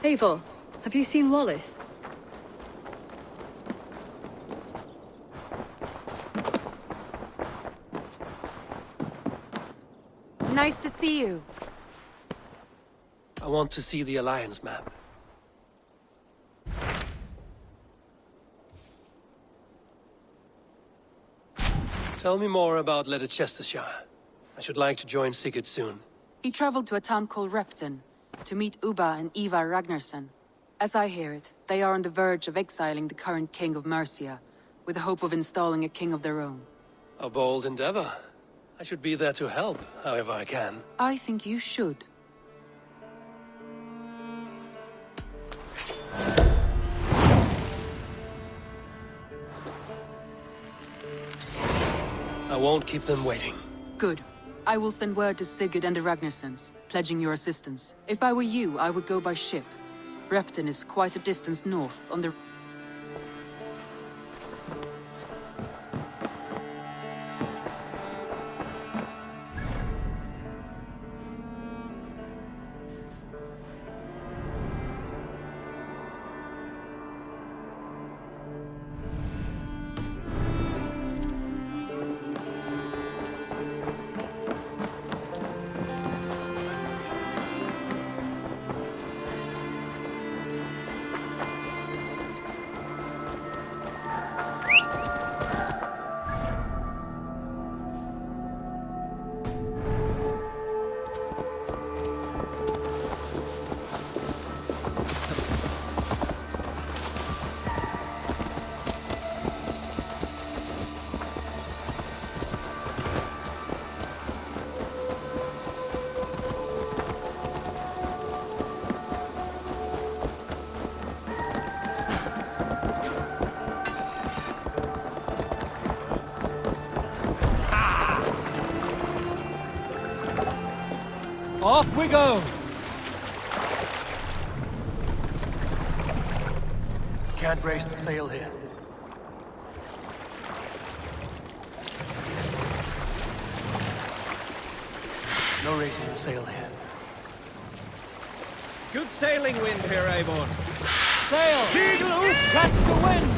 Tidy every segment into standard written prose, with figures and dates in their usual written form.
Eivor, have you seen Wallace? Nice to see you. I want to see the Alliance map. Tell me more about Leicestershire. I should like to join Sigurd soon. He traveled to a town called Repton to meet Ubba and Ivar Ragnarsson. As I hear it, they are on the verge of exiling the current king of Mercia, with the hope of installing a king of their own. A bold endeavor. I should be there to help, however I can. I think you should. I won't keep them waiting. Good. I will send word to Sigurd and the Ragnarssons, pledging your assistance. If I were you, I would go by ship. Repton is quite a distance north on the... Off we go! Can't raise the sail here. No raising the sail here. Good sailing wind here, Eivor. Sail! Catch the wind!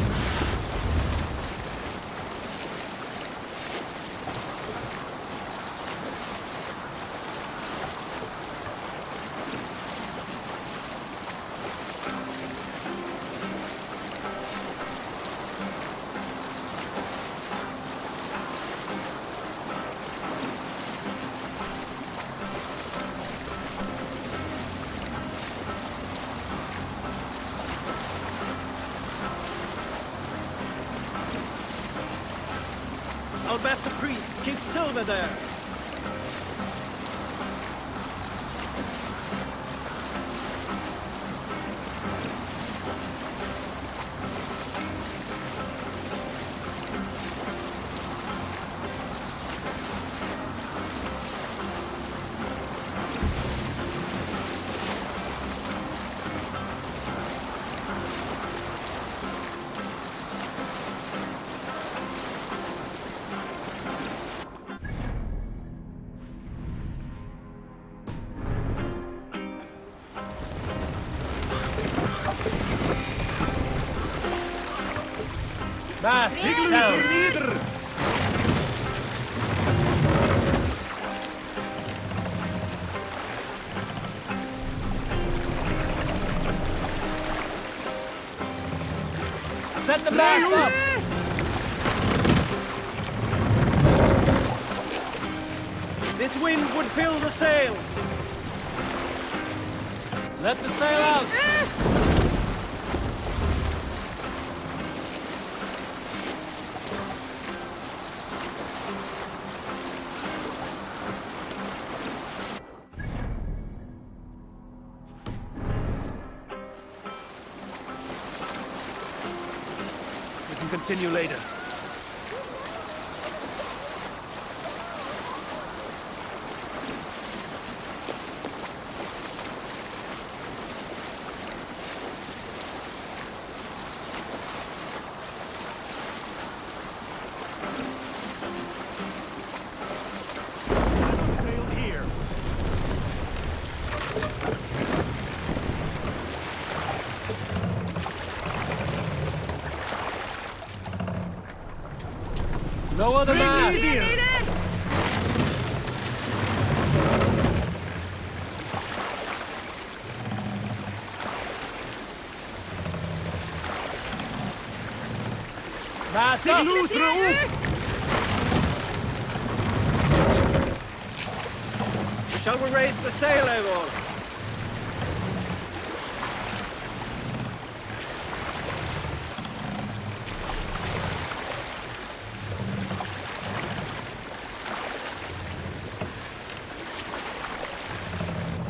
I'll bet the priest keeps silver there. Mast down! Set the mast up! This wind would fill the sail. Let the sail out! Continue later. No other mast! Mast up! Shall we raise the sail, everyone?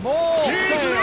More sail!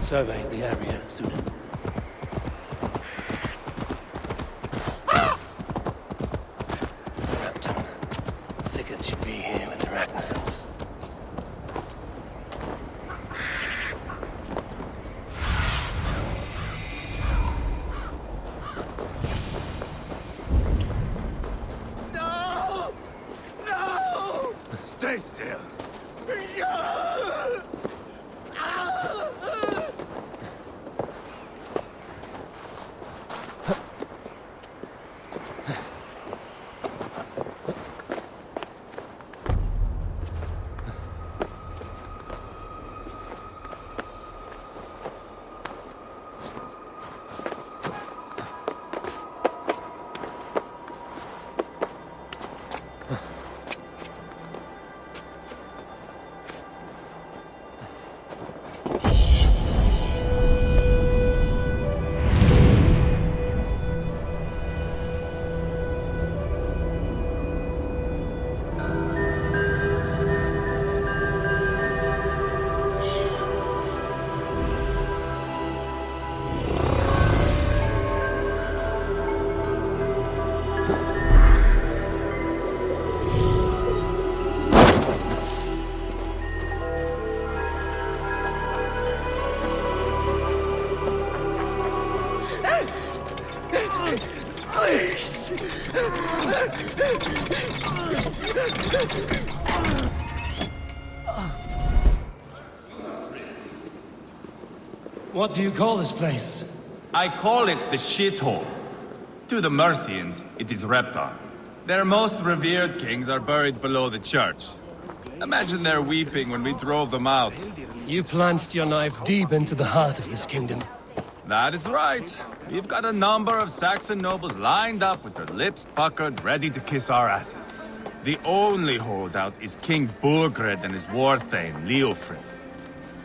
Survey the area, Sudan. Raptor. Sigurd should be here with the Ragnarsons. No! No! Stay still. What do you call this place? I call it the shithole. To the Mercians, it is Repton. Their most revered kings are buried below the church. Imagine their weeping when we drove them out. You plunged your knife deep into the heart of this kingdom. That is right. We've got a number of Saxon nobles lined up with their lips puckered, ready to kiss our asses. The only holdout is King Burgred and his war thane, Leofrid.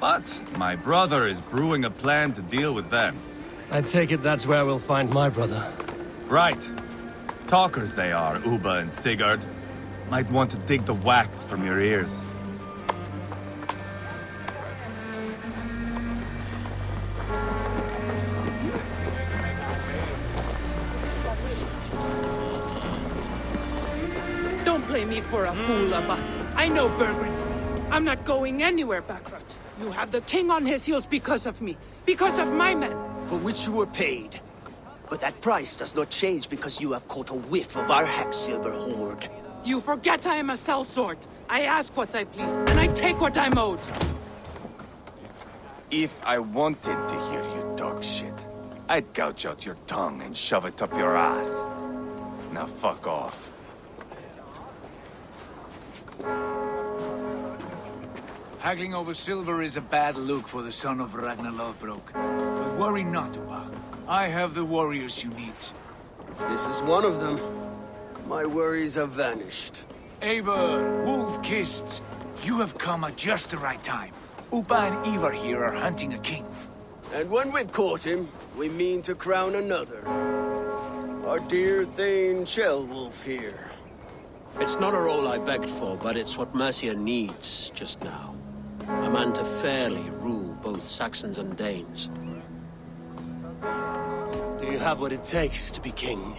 But my brother is brewing a plan to deal with them. I take it that's where we'll find my brother. Right. Talkers they are, Uba and Sigurd. Might want to dig the wax from your ears. play me for a fool, Abba. I know Bergren's. I'm not going anywhere bankrupt. You have the king on his heels because of me. Because of my men. For which you were paid. But that price does not change because you have caught a whiff of our Hacksilver hoard. You forget I am a sellsword. I ask what I please, and I take what I'm owed. If I wanted to hear you talk shit, I'd gouge out your tongue and shove it up your ass. Now fuck off. Haggling over silver is a bad look for the son of Ragnarok. But worry not, Uba. I have the warriors you need. This is one of them. My worries have vanished. Eivor, wolf-kissed, you have come at just the right time. Uba and Ivar here are hunting a king. And when we've caught him, we mean to crown another. Our dear Thane Shellwolf here. It's not a role I begged for, but it's what Mercia needs just now. A man to fairly rule both Saxons and Danes. Do you have what it takes to be king?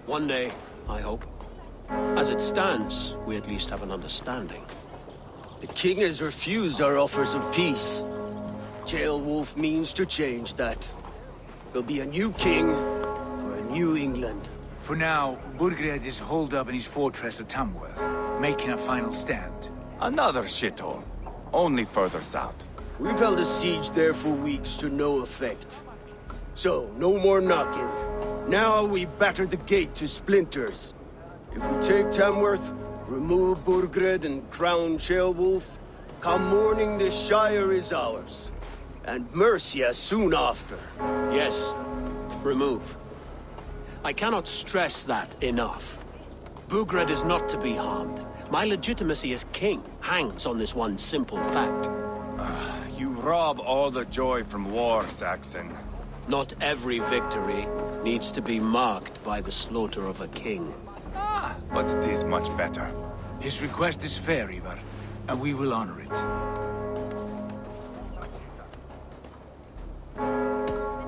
One day, I hope. As it stands, we at least have an understanding. The king has refused our offers of peace. Jailwolf means to change that. There'll be a new king for a new England. For now, Burgred is holed up in his fortress at Tamworth, making a final stand. Another shithole. Only further south. We've held a siege there for weeks to no effect. So, no more knocking. Now we batter the gate to splinters. If we take Tamworth, remove Burgred and crown Sheolwulf, come morning the Shire is ours. And Mercia soon after. Yes, remove. I cannot stress that enough. Burgred is not to be harmed. My legitimacy as king hangs on this one simple fact. You rob all the joy from war, Saxon. Not every victory needs to be marked by the slaughter of a king. But it is much better. His request is fair, Ivar, and we will honor it.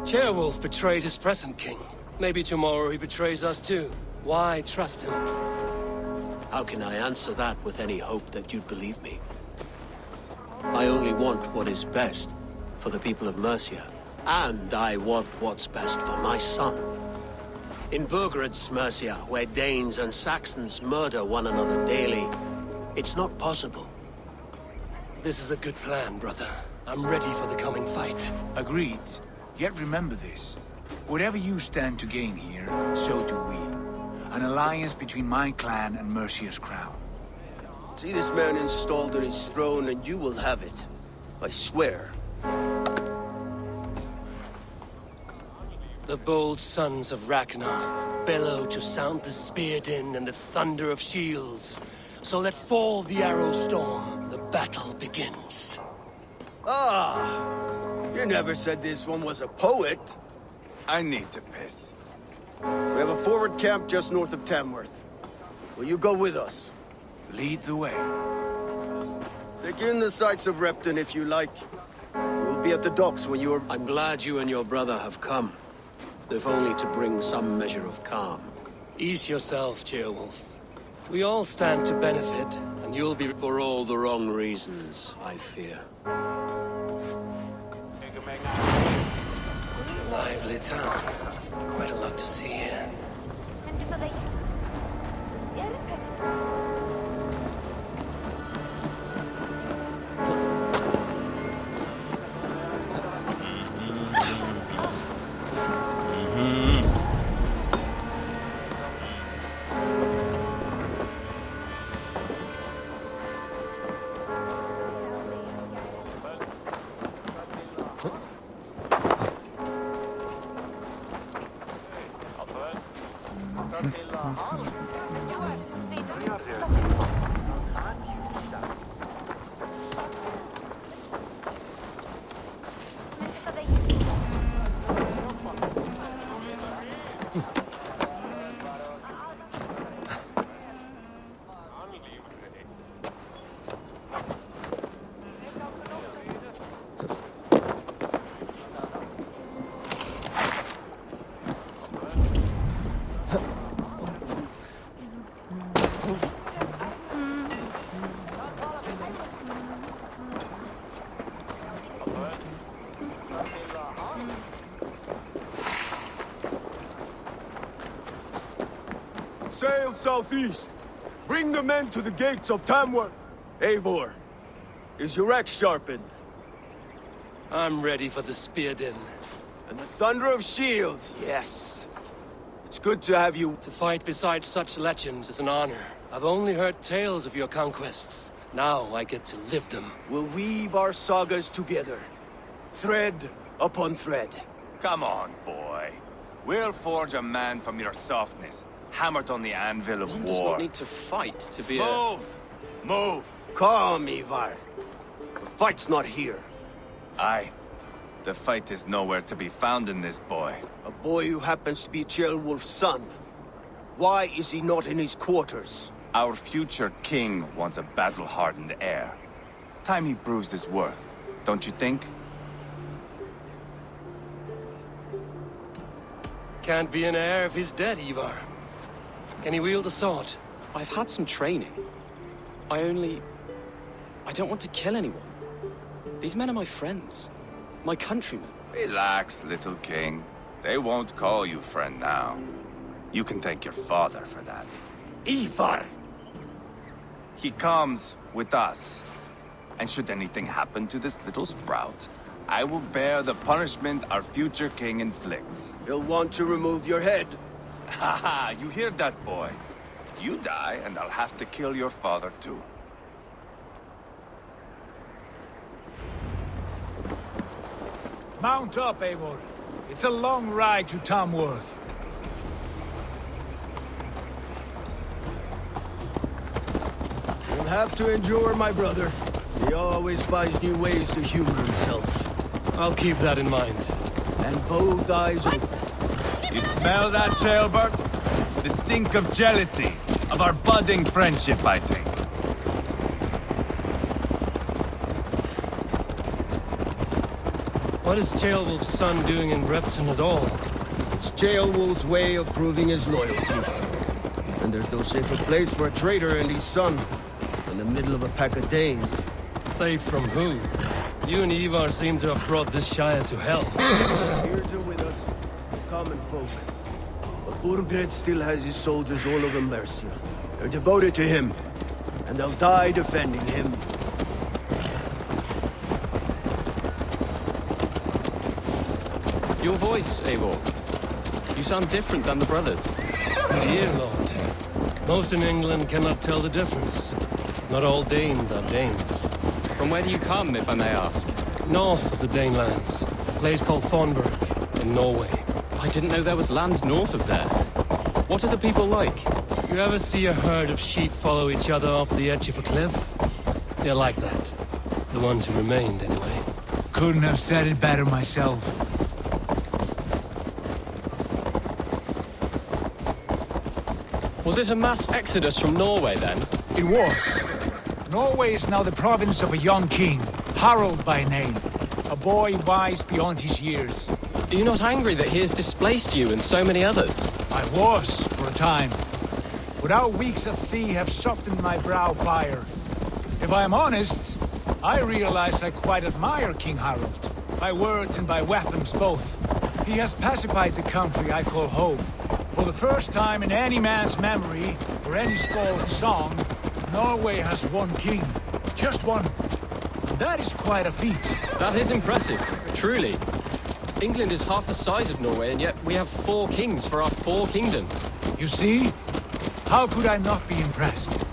Ceolwulf betrayed his present king. Maybe tomorrow he betrays us too. Why trust him? How can I answer that with any hope that you'd believe me? I only want what is best for the people of Mercia. And I want what's best for my son. In Burgred's Mercia, where Danes and Saxons murder one another daily, it's not possible. This is a good plan, brother. I'm ready for the coming fight. Agreed. Yet remember this. Whatever you stand to gain here, so do we. An alliance between my clan and Mercia's crown. See this man installed on his throne and you will have it. I swear. The bold sons of Ragnar bellow to sound the spear din and the thunder of shields. So let fall the arrow storm. The battle begins. Ah! You never said this one was a poet. I need to piss. We have a forward camp just north of Tamworth. Will you go with us? Lead the way. Take in the sights of Repton if you like. We'll be at the docks when you're... I'm glad you and your brother have come. If only to bring some measure of calm. Ease yourself, Ceolwulf. We all stand to benefit, and you'll be... For all the wrong reasons, I fear. Lively town. Quite a lot to see here. southeast. Bring the men to the gates of Tamworth. Eivor, is your axe sharpened? I'm ready for the spear din. And the thunder of shields, yes. It's good to have you. To fight beside such legends is an honor. I've only heard tales of your conquests. Now I get to live them. We'll weave our sagas together. Thread upon thread. Come on, boy. We'll forge a man from your softness, hammered on the anvil of One war. does not need to fight to be Move! Move! Calm, Ivar. The fight's not here. Aye. The fight is nowhere to be found in this boy. A boy who happens to be Ceolwulf's son. Why is he not in his quarters? Our future king wants a battle-hardened heir. Time he proves his worth, don't you think? Can't be an heir if he's dead, Ivar. Can he wield a sword? I've had some training. I don't want to kill anyone. These men are my friends. My countrymen. Relax, little king. They won't call you friend now. You can thank your father for that. Ivar! He comes with us. And should anything happen to this little sprout, I will bear the punishment our future king inflicts. He'll want to remove your head. Haha, you hear that, boy? You die, and I'll have to kill your father, too. Mount up, Eivor. It's a long ride to Tamworth. You'll have to endure, my brother. He always finds new ways to humor himself. I'll keep that in mind. And both eyes open. You smell that, jailbird? The stink of jealousy, of our budding friendship, I think. What is Ceolwulf's son doing in Repton at all? It's Ceolwulf's way of proving his loyalty. And there's no safer place for a traitor and his son in the middle of a pack of Danes. Safe from who? You and Ivar seem to have brought this Shire to hell. Here's are with us, common folk. But Burgred still has his soldiers all over Mercia. They're devoted to him, and they'll die defending him. Your voice, Eivor. You sound different than the brothers. Good ear, Lord. Most in England cannot tell the difference. Not all Danes are Danes. From where do you come, if I may ask? North of the Danelands. A place called Thornburg, in Norway. I didn't know there was land north of there. What are the people like? You ever see a herd of sheep follow each other off the edge of a cliff? They're like that. The ones who remained, anyway. Couldn't have said it better myself. Was it a mass exodus from Norway, then? It was. Norway is now the province of a young king, Harald by name. A boy wise beyond his years. Are you not angry that he has displaced you and so many others? I was, for a time. But our weeks at sea have softened my brow fire. If I am honest, I realize I quite admire King Harald. By words and by weapons both. He has pacified the country I call home. For the first time in any man's memory, or any skald's song, Norway has one king. Just one. And that is quite a feat. That is impressive, truly. England is half the size of Norway, and yet we have 4 kings for our 4 kingdoms. You see? How could I not be impressed?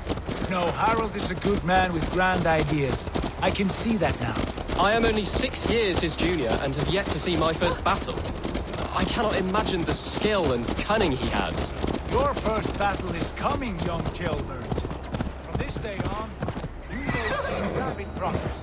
No, Harald is a good man with grand ideas. I can see that now. I am only 6 years his junior and have yet to see my first battle. I cannot imagine the skill and cunning he has. Your first battle is coming, young jailbird. From this day on, you may see rapid progress.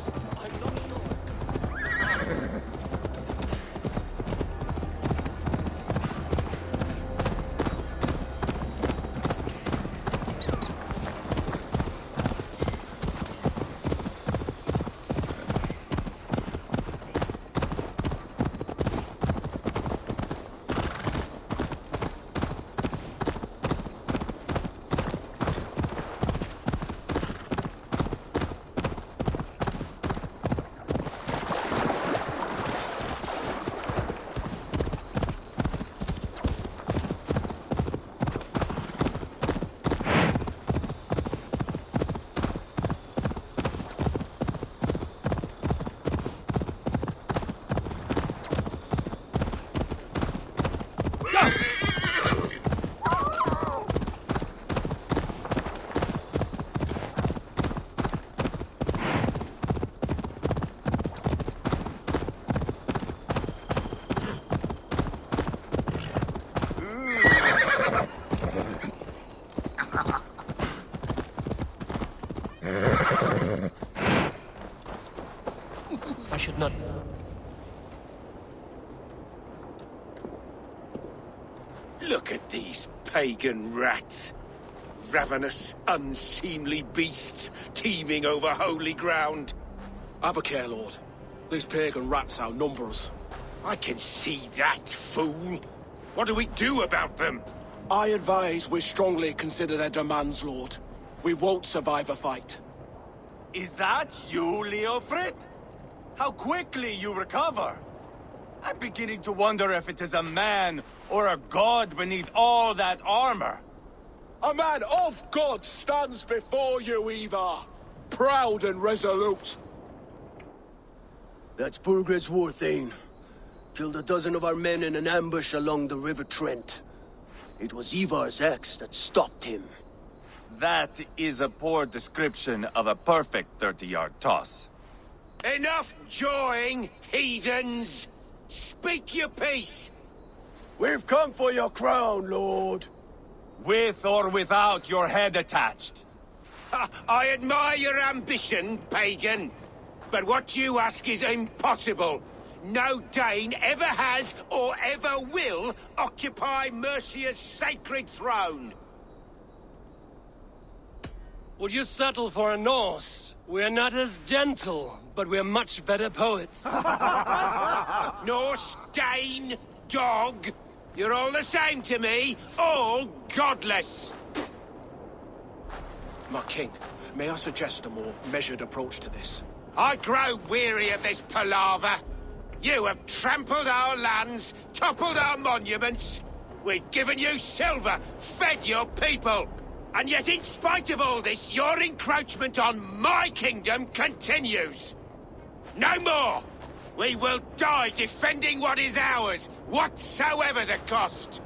I should not... Look at these pagan rats. Ravenous, unseemly beasts teeming over holy ground. Have a care, Lord. These pagan rats outnumber us. I can see that, fool. What do we do about them? I advise we strongly consider their demands, Lord. We won't survive a fight. Is that you, Leofrid? How quickly you recover! I'm beginning to wonder if it is a man or a god beneath all that armor. A man of God stands before you, Ivar. Proud and resolute. That's Burgred's war thane. Killed a dozen of our men in an ambush along the River Trent. It was Ivar's axe that stopped him. That is a poor description of a perfect 30-yard toss. Enough jawing, heathens! Speak your piece! We've come for your crown, Lord. With or without your head attached. I admire your ambition, pagan. But what you ask is impossible. No Dane ever has or ever will occupy Mercia's sacred throne. Would you settle for a Norse? We're not as gentle, but we're much better poets. Norse, Dane, dog. You're all the same to me. All godless. My king, may I suggest a more measured approach to this? I grow weary of this palaver. You have trampled our lands, toppled our monuments. We've given you silver, fed your people. And yet in spite of all this, your encroachment on my kingdom continues. No more! We will die defending what is ours, whatsoever the cost.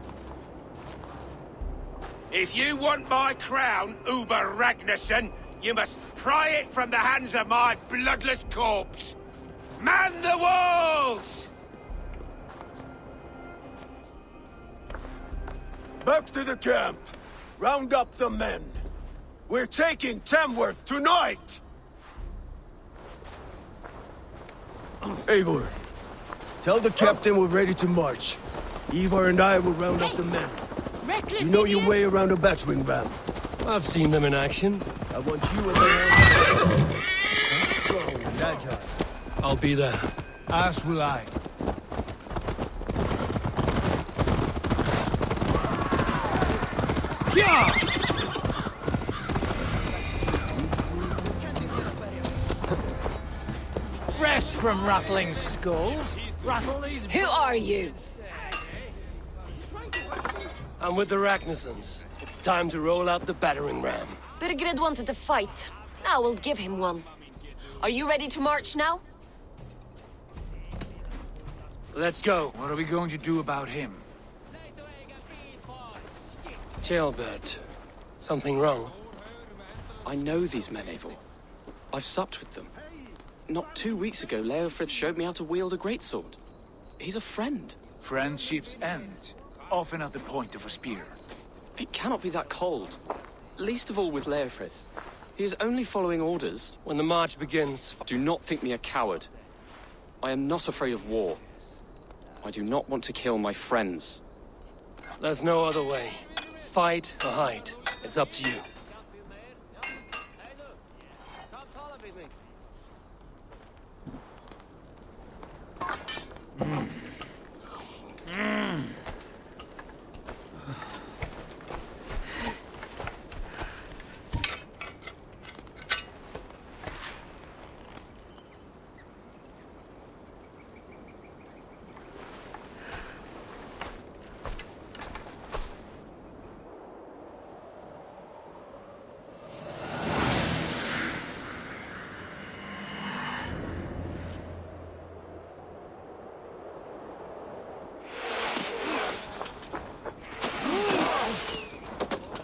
If you want my crown, Uber Ragnarsson, you must pry it from the hands of my bloodless corpse. Man the walls! Back to the camp. Round up the men. We're taking Tamworth tonight! Eivor, tell the captain we're ready to march. Ivar and I will round up the men. You know your way around a battering ram. I've seen them in action. I want you in the strong and agile. I'll be there. As will I. Yeah! Rest from rattling skulls. Rattle these... Who are you? I'm with the Ragnarssons. It's time to roll out the battering ram. Birgred wanted to fight. Now we'll give him one. Are you ready to march now? Let's go. What are we going to do about him? Jailbird. Something wrong? I know these men, Eivor. I've supped with them. Not 2 weeks ago, Leofrid showed me how to wield a greatsword. He's a friend. Friendships end, often at the point of a spear. It cannot be that cold. Least of all with Leofrid. He is only following orders. When the march begins... Do not think me a coward. I am not afraid of war. I do not want to kill my friends. There's no other way. Fight or hide. It's up to you.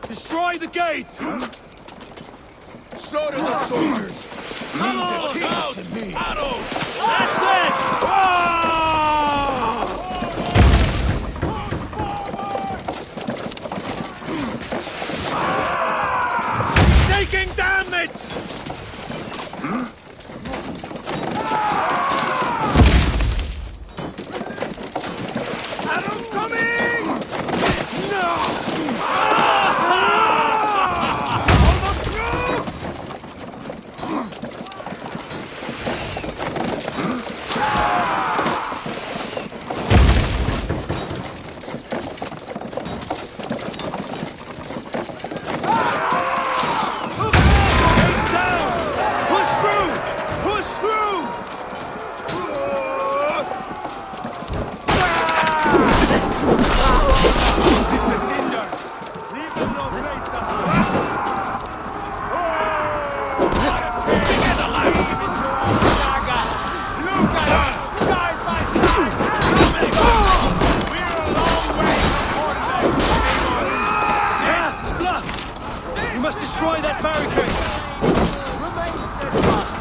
Destroy the gate! Slaughter the soldiers! Arrows out! Arrows! That's it! Taking damage! Destroy that barricade! Remain steadfast!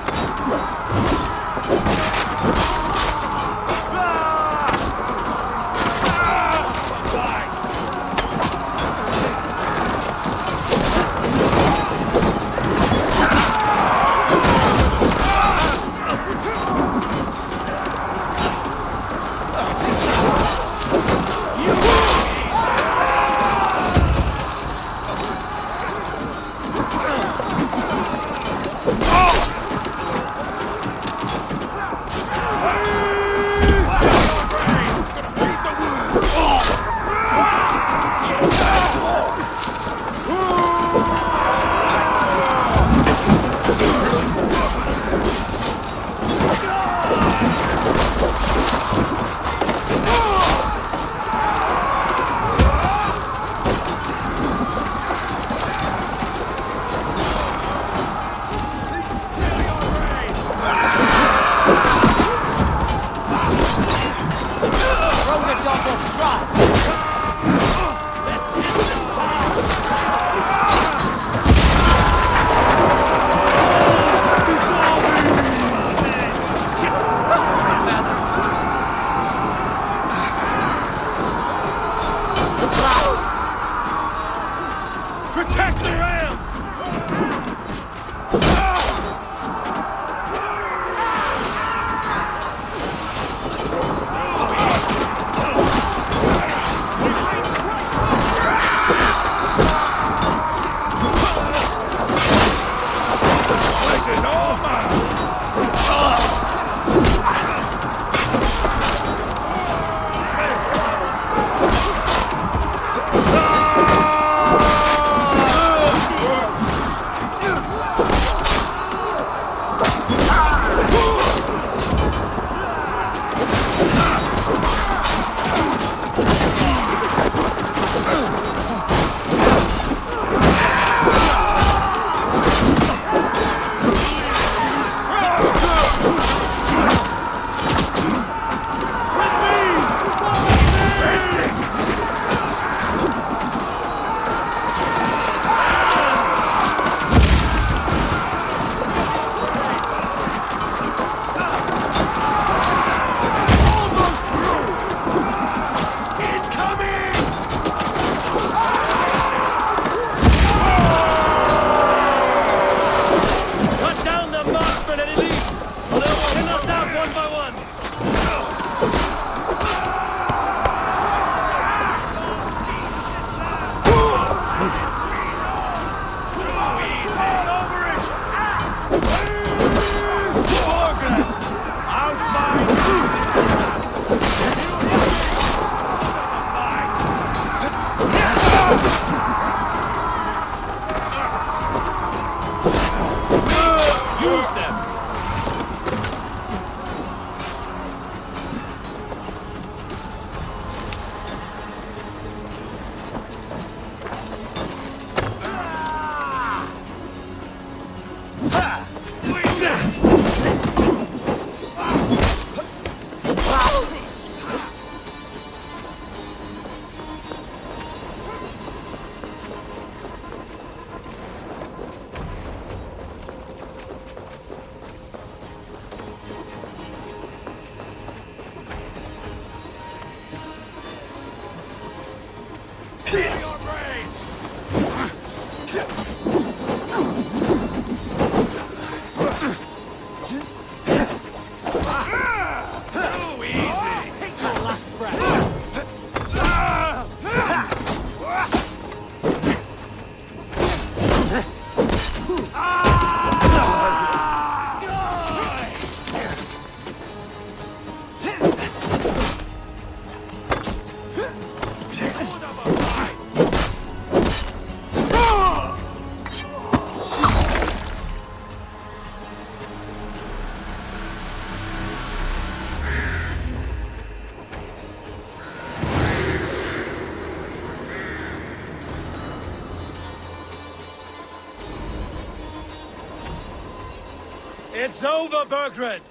It's over, Bergred!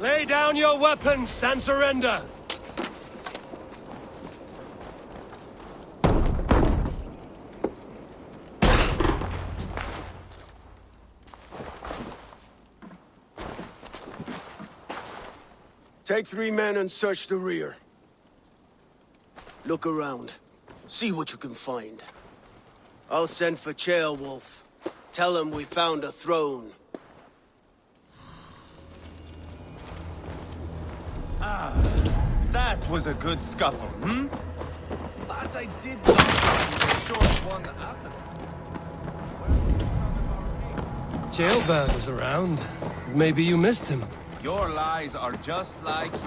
Lay down your weapons and surrender! Take 3 men and search the rear. Look around. See what you can find. I'll send for Wolf. Tell him we found a throne. Ah, that was a good scuffle, hmm? But I did not find a short one after. Jailbird was around. Maybe you missed him. Your lies are just like you,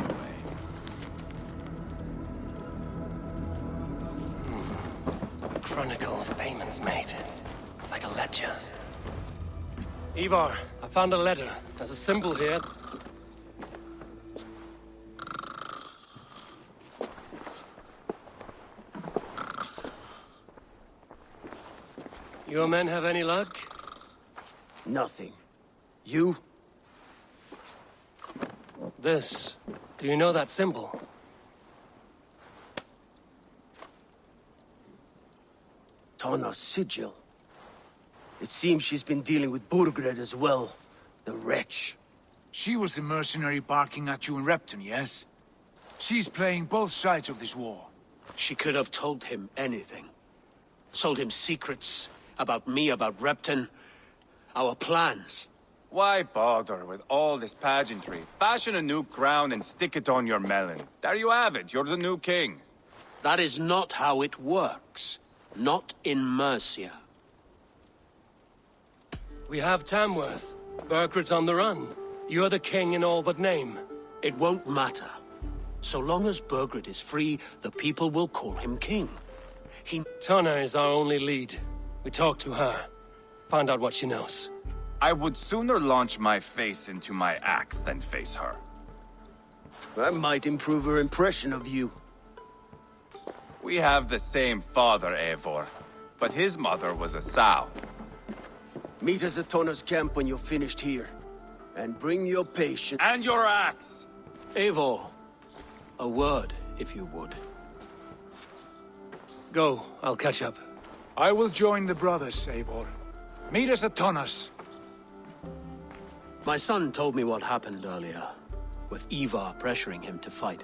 A chronicle of payments made. Like a ledger. Ivar, I found a letter. There's a symbol here. Your men have any luck? Nothing. You? This. Do you know that symbol? Tana's sigil. It seems she's been dealing with Burgred as well. The wretch. She was the mercenary barking at you in Repton, yes? She's playing both sides of this war. She could have told him anything. Sold him secrets about me, about Repton, our plans. Why bother with all this pageantry? Fashion a new crown and stick it on your melon. There you have it, you're the new king. That is not how it works. Not in Mercia. We have Tamworth. Burgred's on the run. You're the king in all but name. It won't matter. So long as Burgred is free, the people will call him king. Tana is our only lead. We talk to her. Find out what she knows. I would sooner launch my face into my axe than face her. That might improve her impression of you. We have the same father, Eivor, but his mother was a sow. Meet us at Tana's camp when you're finished here. And bring your patience. And your axe! Eivor, a word, if you would. Go, I'll catch up. I will join the brothers, Eivor. Meet us at Tana's. My son told me what happened earlier, with Ivar pressuring him to fight.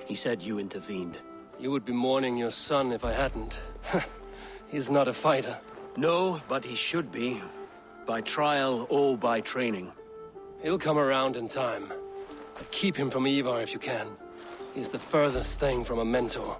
He said you intervened. You would be mourning your son if I hadn't. He's not a fighter. No, but he should be. By trial or by training. He'll come around in time. But keep him from Ivar if you can. He's the furthest thing from a mentor.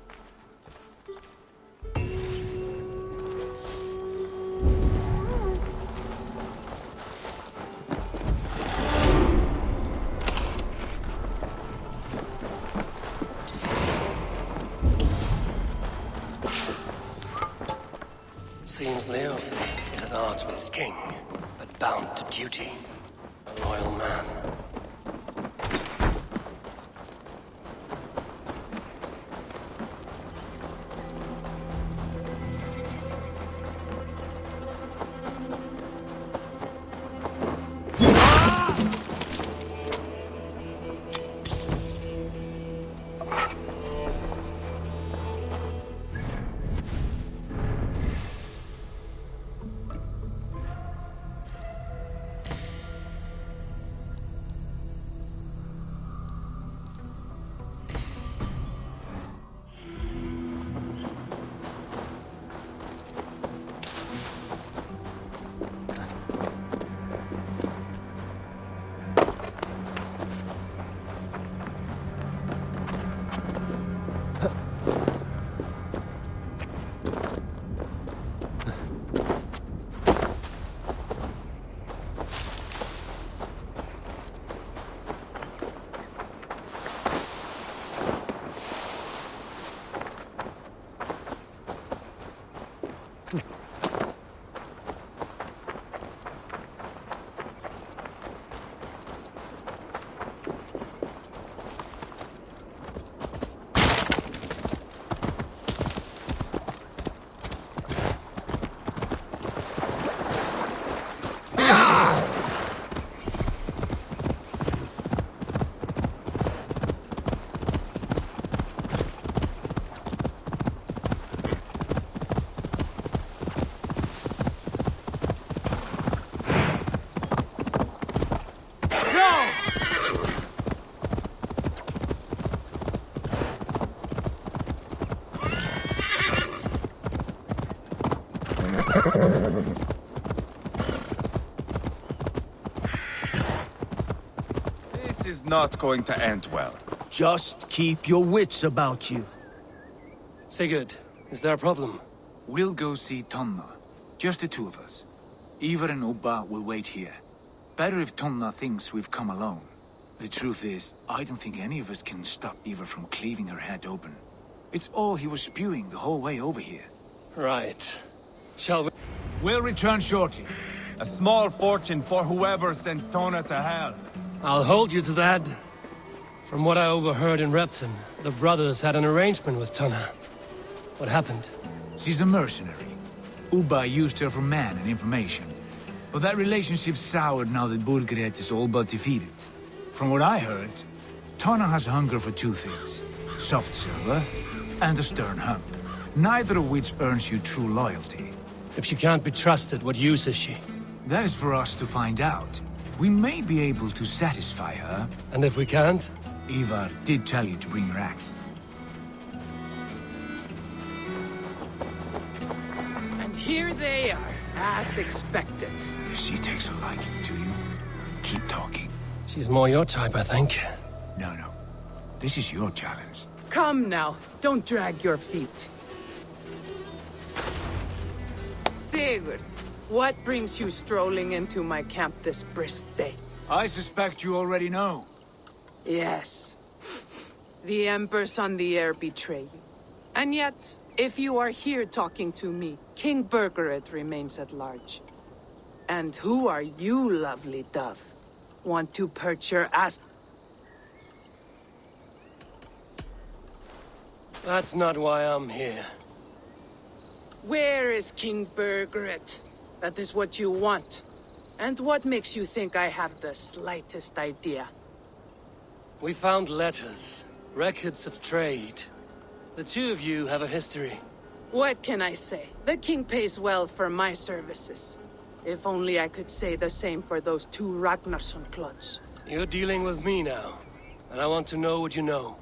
Seems Leof is at odds with his king, but bound to duty. A loyal man. is not going to end well. Just keep your wits about you. Sigurd, is there a problem? We'll go see Tonna. Just the two of us. Ivar and Ubba will wait here. Better if Tonna thinks we've come alone. The truth is, I don't think any of us can stop Ivar from cleaving her head open. It's all he was spewing the whole way over here. Right. Shall we? We'll return shortly. A small fortune for whoever sent Tonna to hell. I'll hold you to that. From what I overheard in Repton, the brothers had an arrangement with Tonna. What happened? She's a mercenary. Ubba used her for man and information. But that relationship soured now that Burgred is all but defeated. From what I heard, Tonna has hunger for two things. Soft silver and a stern hump. Neither of which earns you true loyalty. If she can't be trusted, what use is she? That is for us to find out. We may be able to satisfy her. And if we can't? Ivar did tell you to bring your axe. And here they are, as expected. If she takes a liking to you, keep talking. She's more your type, I think. No. This is your challenge. Come now, don't drag your feet. Sigurd, what brings you strolling into my camp this brisk day? I suspect you already know. Yes. The Embers on the air betray you. And yet, if you are here talking to me, King Burgred remains at large. And who are you, lovely dove? Want to perch your ass? That's not why I'm here. Where is King Burgred? That is what you want. And what makes you think I have the slightest idea? We found letters, records of trade. The two of you have a history. What can I say? The king pays well for my services. If only I could say the same for those two Ragnarsson clods. You're dealing with me now, and I want to know what you know.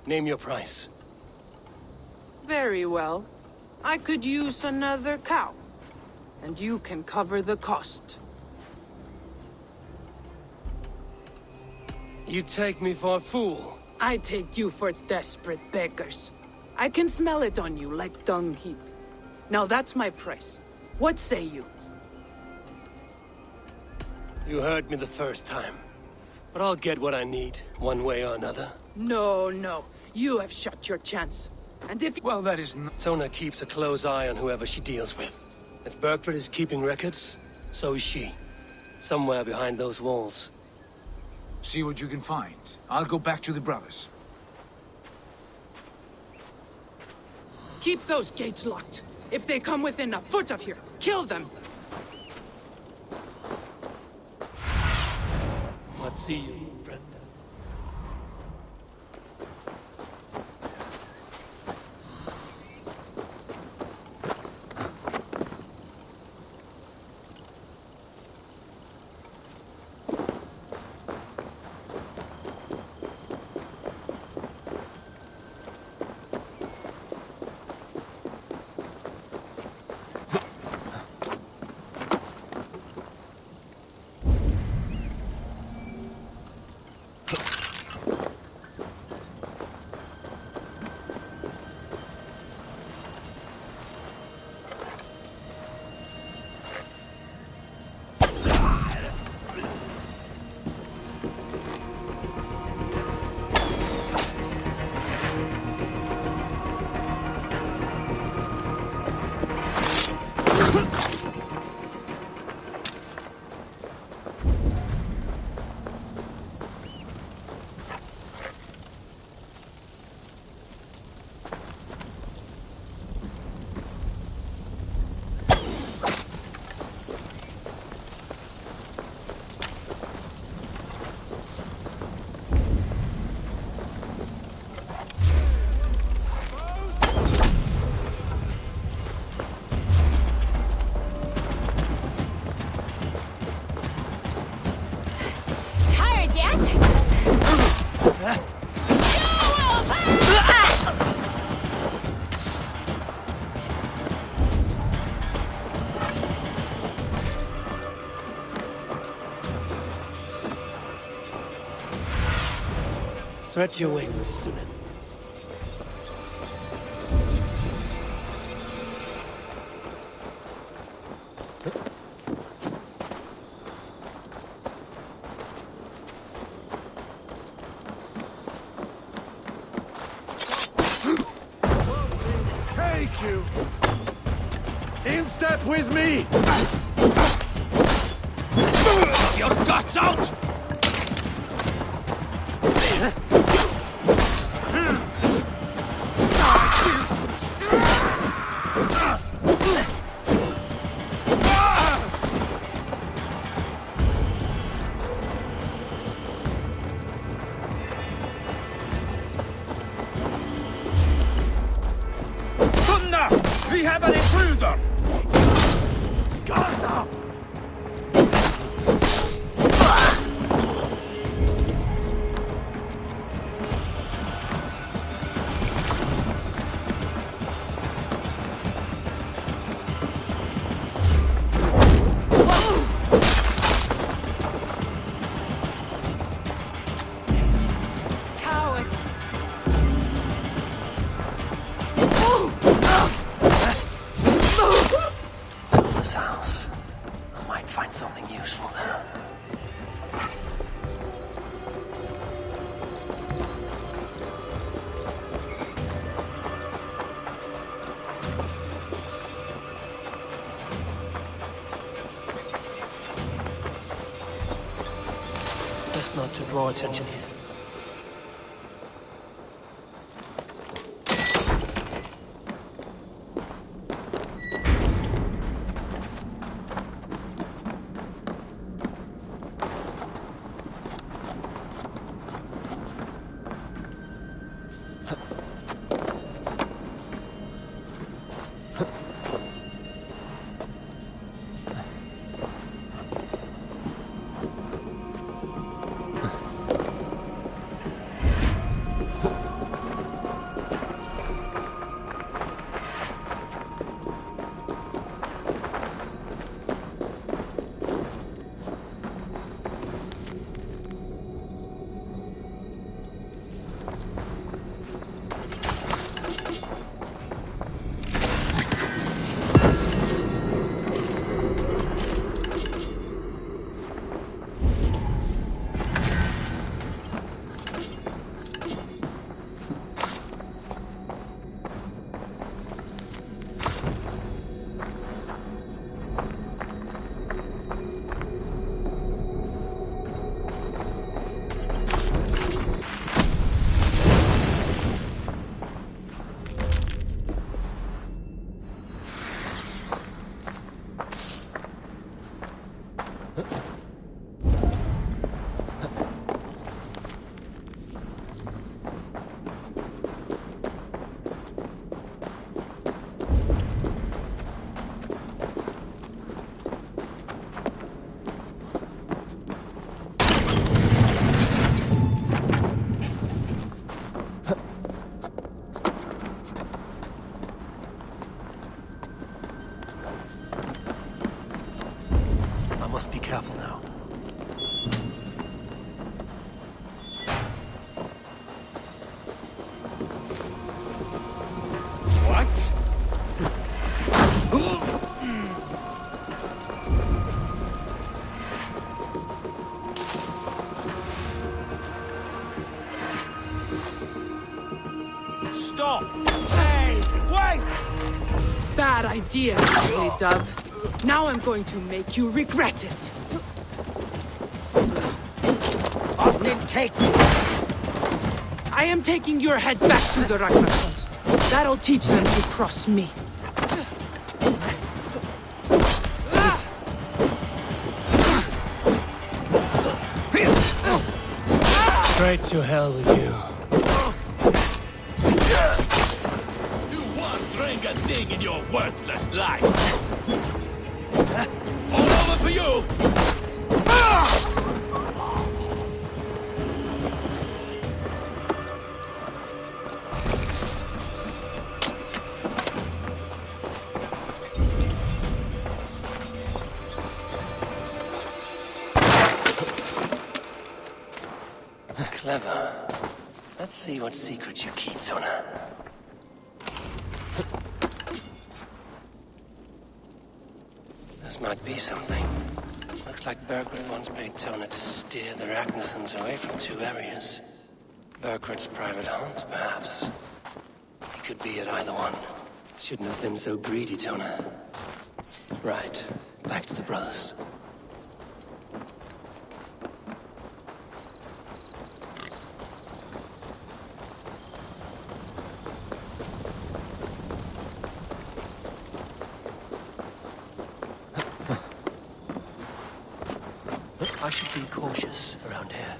Name your price. Very well. I could use another cow. And you can cover the cost. You take me for a fool. I take you for desperate beggars. I can smell it on you like dung heap. Now that's my price. What say you? You heard me the first time. But I'll get what I need, one way or another. No. You have shot your chance. And if— Well, that is not— Tonna keeps a close eye on whoever she deals with. If Burgred is keeping records, so is she. Somewhere behind those walls. See what you can find. I'll go back to the brothers. Keep those gates locked. If they come within a foot of here, kill them. Let's see you, friend. Stretch your wings, Sunan. Take you! In step with me! Your guts out! We have an intruder! Guard! Not to draw attention here. Careful now. What? Stop! Hey, wait! Bad idea, ugly dove. Now I'm going to make you regret it. I am taking your head back to the Ragnarsons. That'll teach them to cross me. Straight to hell with you. You won't drink a thing in your worthless life. All over for you! Clever. Let's see what secrets you keep, Tona. This might be something. Looks like Bergred once paid Tona to steer the Ragnarsons away from 2 areas. Bergred's private haunts, perhaps. He could be at either one. Shouldn't have been so greedy, Tona. Right, back to the brothers. I should be cautious around here.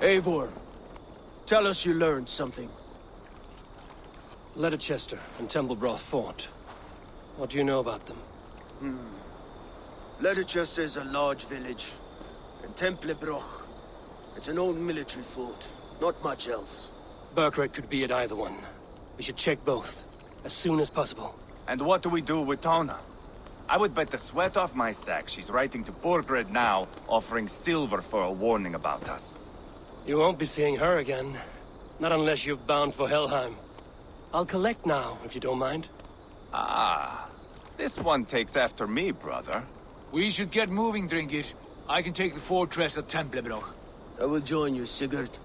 Eivor, tell us you learned something. Leicester and Templebroth fought. What do you know about them? Leicester is a large village. And Templebroch, it's an old military fort. Not much else. Bergred could be at either one. We should check both, as soon as possible. And what do we do with Tona? I would bet the sweat off my sack she's writing to Bergred now, offering silver for a warning about us. You won't be seeing her again. Not unless you're bound for Helheim. I'll collect now, if you don't mind. Ah, this one takes after me, brother. We should get moving, Drinkit. I can take the fortress of Templebroch. I will join you, Sigurd.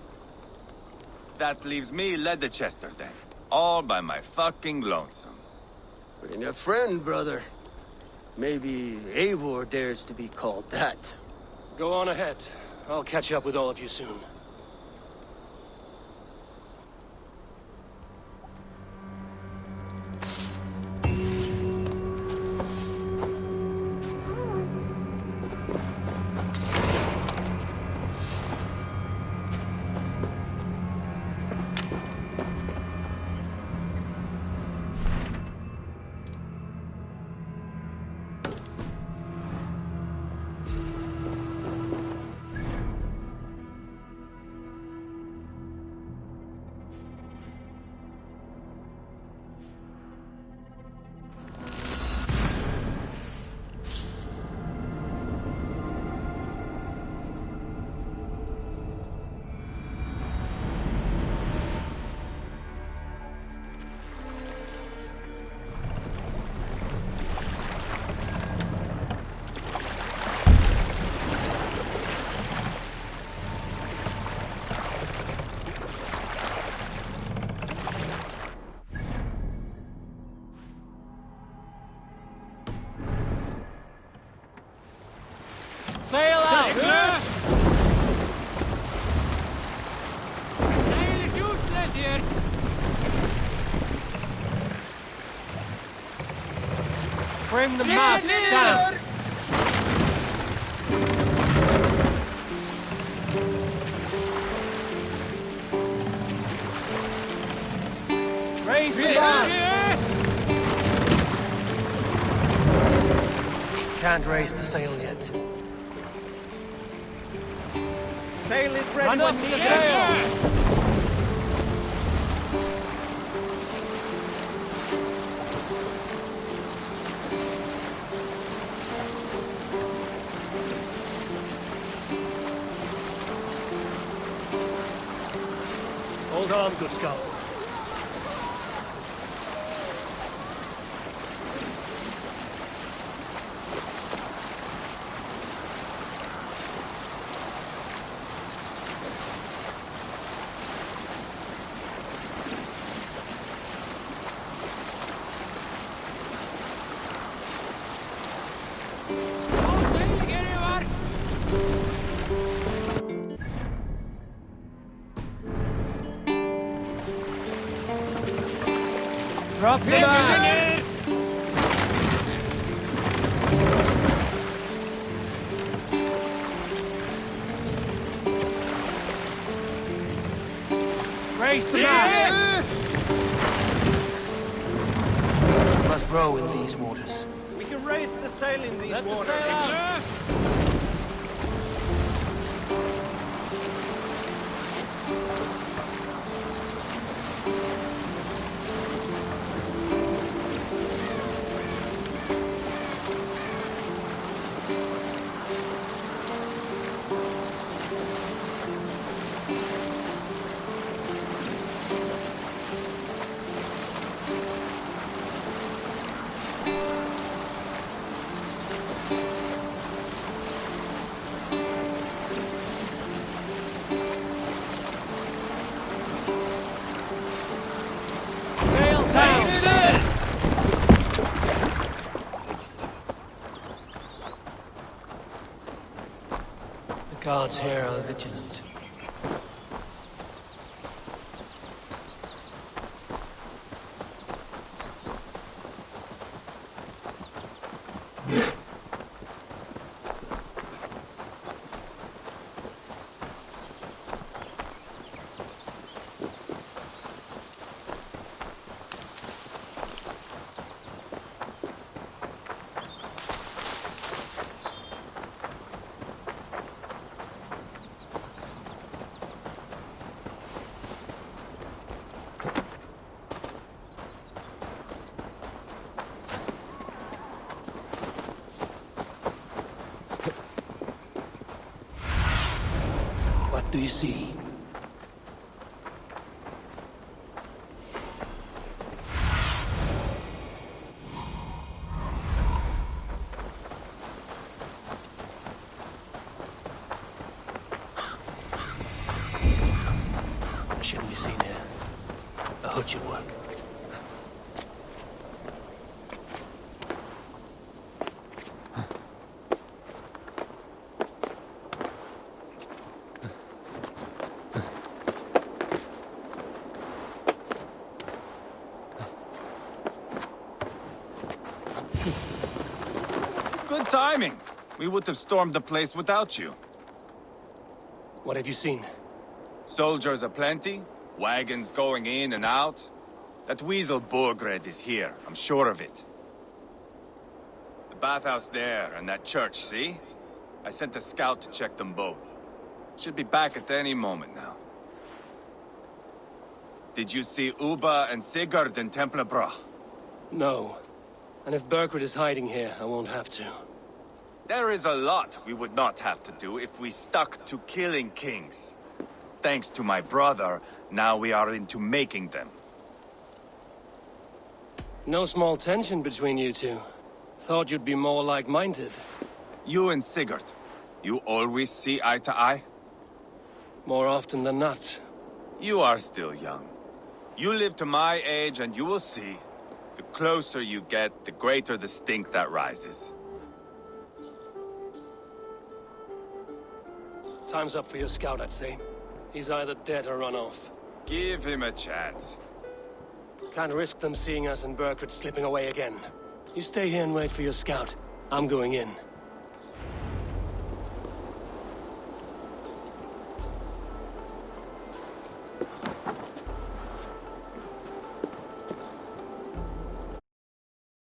That leaves me Leicester then. All by my fucking lonesome. Bring a friend, brother. Maybe Eivor dares to be called that. Go on ahead. I'll catch up with all of you soon. Sail out! Sail is useless here! Bring the mast down! Raise the mast! Can't raise the sail yet. Sail is ready. Run up the sail! Hold on, good scout. Drop the mast! Raise the mast! We must row in these waters. We can raise the sail in these waters. The sail out. The guards here are vigilant. What do you see? Shouldn't be seen here. A hood should work. Good timing. We would have stormed the place without you. What have you seen? Soldiers aplenty, wagons going in and out. That weasel Borgred is here, I'm sure of it. The bathhouse there and that church, see? I sent a scout to check them both. Should be back at any moment now. Did you see Uba and Sigurd in Templebrach? No. And if Berkred is hiding here, I won't have to. There is a lot we would not have to do if we stuck to killing kings. Thanks to my brother, now we are into making them. No small tension between you two. Thought you'd be more like-minded. You and Sigurd, you always see eye to eye? More often than not. You are still young. You live to my age and you will see. The closer you get, the greater the stink that rises. Time's up for your scout, I'd say. He's either dead or run off. Give him a chance. Can't risk them seeing us and Berkred slipping away again. You stay here and wait for your scout. I'm going in.